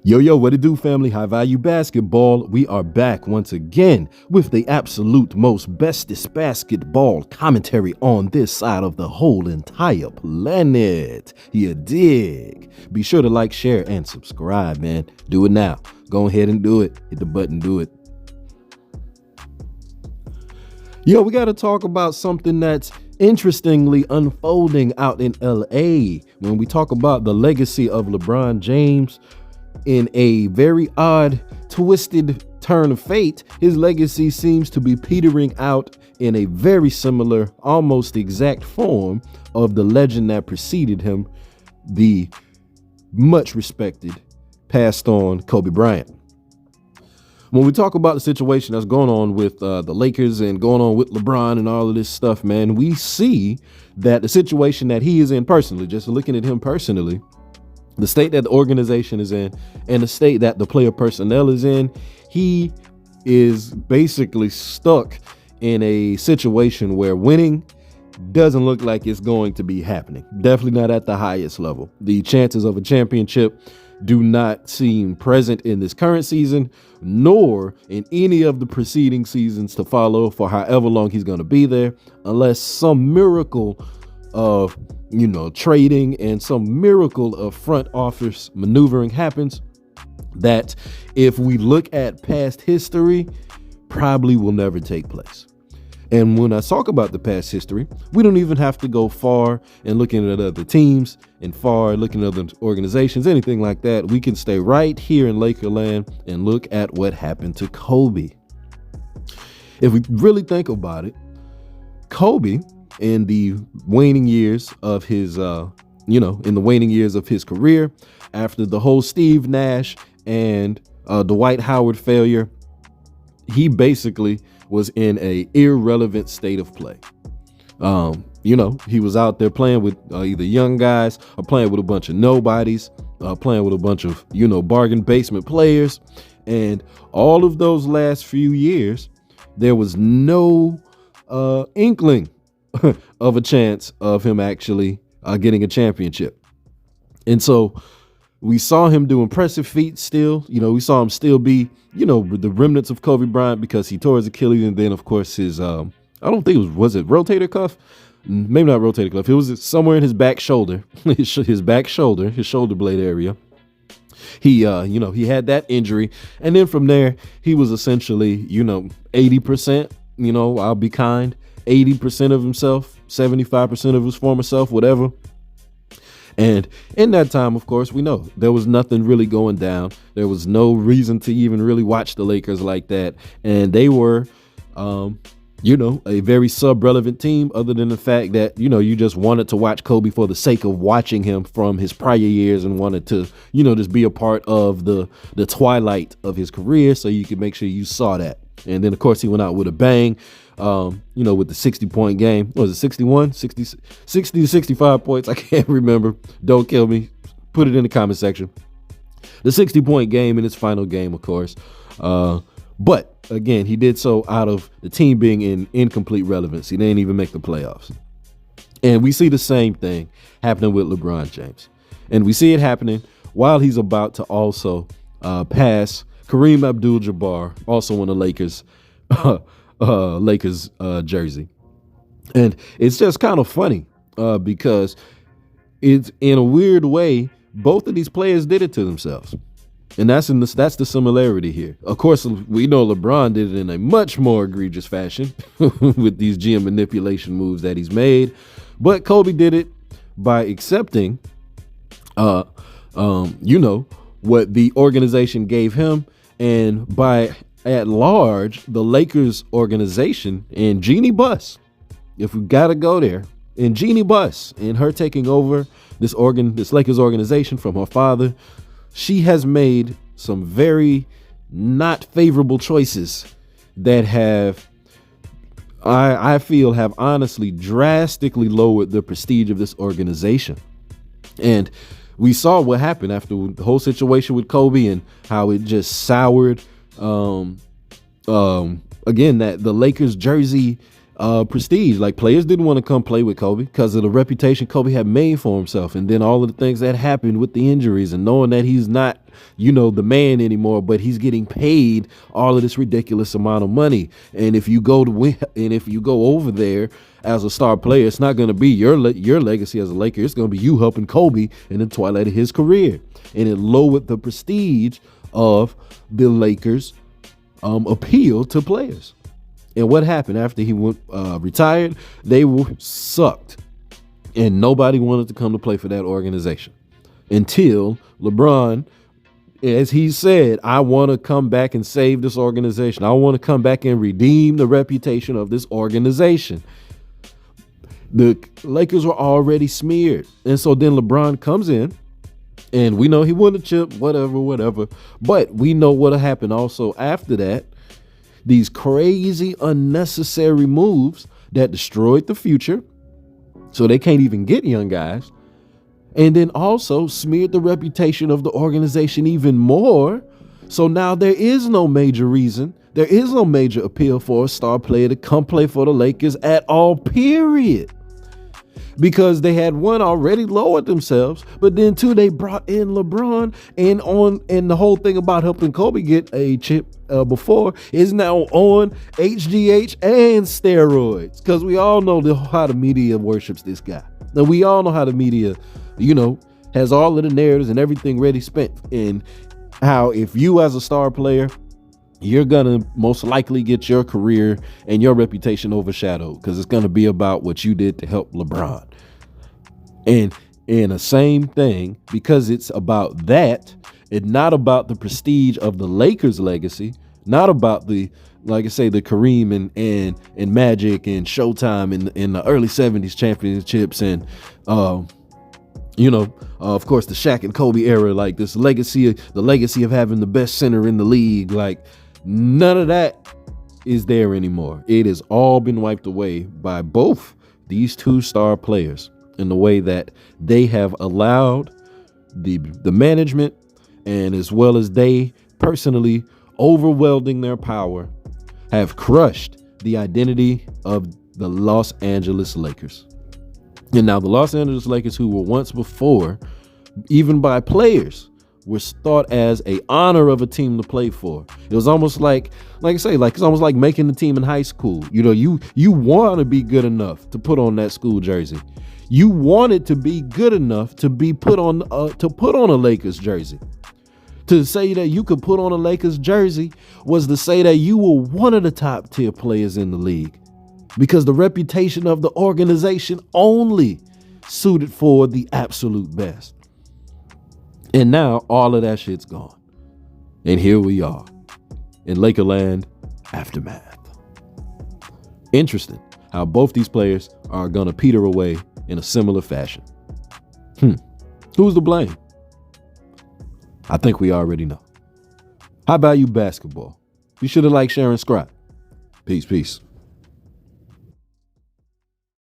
Yo, what it do, family? High value basketball. We are back once again with the absolute most bestest basketball commentary on this side of the whole entire planet. You dig? Be sure to like, share, and subscribe, man. Do it now. Go ahead and do it. Hit the button, do it. Yo, we got to talk about something that's interestingly unfolding out in LA when we talk about the legacy of LeBron James. In a very odd, twisted turn of fate, his legacy seems to be petering out in a very similar, almost exact form of the legend that preceded him, the much respected, passed on Kobe Bryant. When we talk about the situation that's going on with the Lakers and going on with LeBron and all of this stuff, man, we see that the situation that he is in personally, just looking at him personally, the state that the organization is in and the state that the player personnel is in, he is basically stuck in a situation where winning doesn't look like it's going to be happening. Definitely not at the highest level. The chances of a championship do not seem present in this current season, nor in any of the preceding seasons to follow for however long he's going to be there, unless some miracle of trading and some miracle of front office maneuvering happens that, if we look at past history, probably will never take place. And when I talk about the past history, we don't even have to go far and looking at other teams and far looking at other organizations, anything like that. We can stay right here in Lakerland and look at what happened to Kobe. If we really think about it, Kobe, in the waning years of his, career, after the whole Steve Nash and Dwight Howard failure, he basically was in a irrelevant state of play. He was out there playing with either young guys or playing with a bunch of nobodies, playing with a bunch of, bargain basement players. And all of those last few years, there was no inkling of a chance of him actually getting a championship. And so we saw him do impressive feats still. We saw him still be, the remnants of Kobe Bryant, because he tore his Achilles. And then, of course, his, I don't think was it rotator cuff? Maybe not rotator cuff. It was somewhere in his back shoulder, his back shoulder, his shoulder blade area. He had that injury. And then from there, he was essentially, 80%, I'll be kind, 80% of himself, 75% of his former self, whatever. And in that time, of course, we know there was nothing really going down. There was no reason to even really watch the Lakers like that. And they were, a very sub-relevant team, other than the fact that, you just wanted to watch Kobe for the sake of watching him from his prior years and wanted to, just be a part of the twilight of his career, so you could make sure you saw that. And then, of course, he went out with a bang, with the 60-point game. What was it, 61, 60 to 65 points? I can't remember. Don't kill me. Put it in the comment section. The 60-point game in his final game, of course. But, again, he did so out of the team being in incomplete relevancy. They didn't even make the playoffs. And we see the same thing happening with LeBron James. And we see it happening while he's about to also pass Kareem Abdul-Jabbar, also on the Lakers jersey. And it's just kind of funny because it's, in a weird way, both of these players did it to themselves. And that's the similarity here. Of course, we know LeBron did it in a much more egregious fashion with these GM manipulation moves that he's made. But Kobe did it by accepting, what the organization gave him, and by at large, the Lakers organization and Jeannie Buss, if we got to go there, and Jeannie Buss and her taking over this Lakers organization from her father, she has made some very not favorable choices that have, I feel, have honestly drastically lowered the prestige of this organization. And we saw what happened after the whole situation with Kobe and how it just soured, again, that the Lakers jersey prestige. Like, players didn't want to come play with Kobe because of the reputation Kobe had made for himself. And then all of the things that happened with the injuries and knowing that he's not the man anymore, but he's getting paid all of this ridiculous amount of money. And if you go over there as a star player, it's not going to be your legacy as a Laker. It's going to be you helping Kobe in the twilight of his career. And it lowered the prestige of the Lakers' appeal to players. And what happened after he went retired? They were sucked. And nobody wanted to come to play for that organization until LeBron, as he said, I want to come back and save this organization. I want to come back and redeem the reputation of this organization. The Lakers were already smeared. And so then LeBron comes in, and we know he won the chip, whatever. But we know what happened also after that. These crazy, unnecessary moves that destroyed the future. So they can't even get young guys. And then also smeared the reputation of the organization even more. So now there is no major reason. There is no major appeal for a star player to come play for the Lakers at all, period. Because they had, one, already lowered themselves, but then two, they brought in LeBron, and the whole thing about helping Kobe get a chip before is now on HGH and steroids. Because we all know how the media worships this guy. And we all know how the media, has all of the narratives and everything ready spent, and how if you as a star player, you're going to most likely get your career and your reputation overshadowed because it's going to be about what you did to help LeBron. And the same thing, because it's about that and not about the prestige of the Lakers legacy, not about the, like I say, the Kareem and Magic and Showtime in the early 70s championships and, of course, the Shaq and Kobe era, like this legacy, the legacy of having the best center in the league, like none of that is there anymore. It has all been wiped away by both these two star players in the way that they have allowed the management, and as well as they personally overwielding their power, have crushed the identity of the Los Angeles Lakers. And now the Los Angeles Lakers, who were once before, even by players, was thought as a honor of a team to play for. It was almost like I say, it's almost like making the team in high school. You want to be good enough to put on that school jersey. You wanted to be good enough to be put on a Lakers jersey. To say that you could put on a Lakers jersey was to say that you were one of the top tier players in the league, because the reputation of the organization only suited for the absolute best. And now all of that shit's gone. And here we are in Lakerland aftermath. Interesting how both these players are going to peter away in a similar fashion. Who's to blame? I think we already know. How about you basketball? Be sure to like, share, and subscribe. Peace.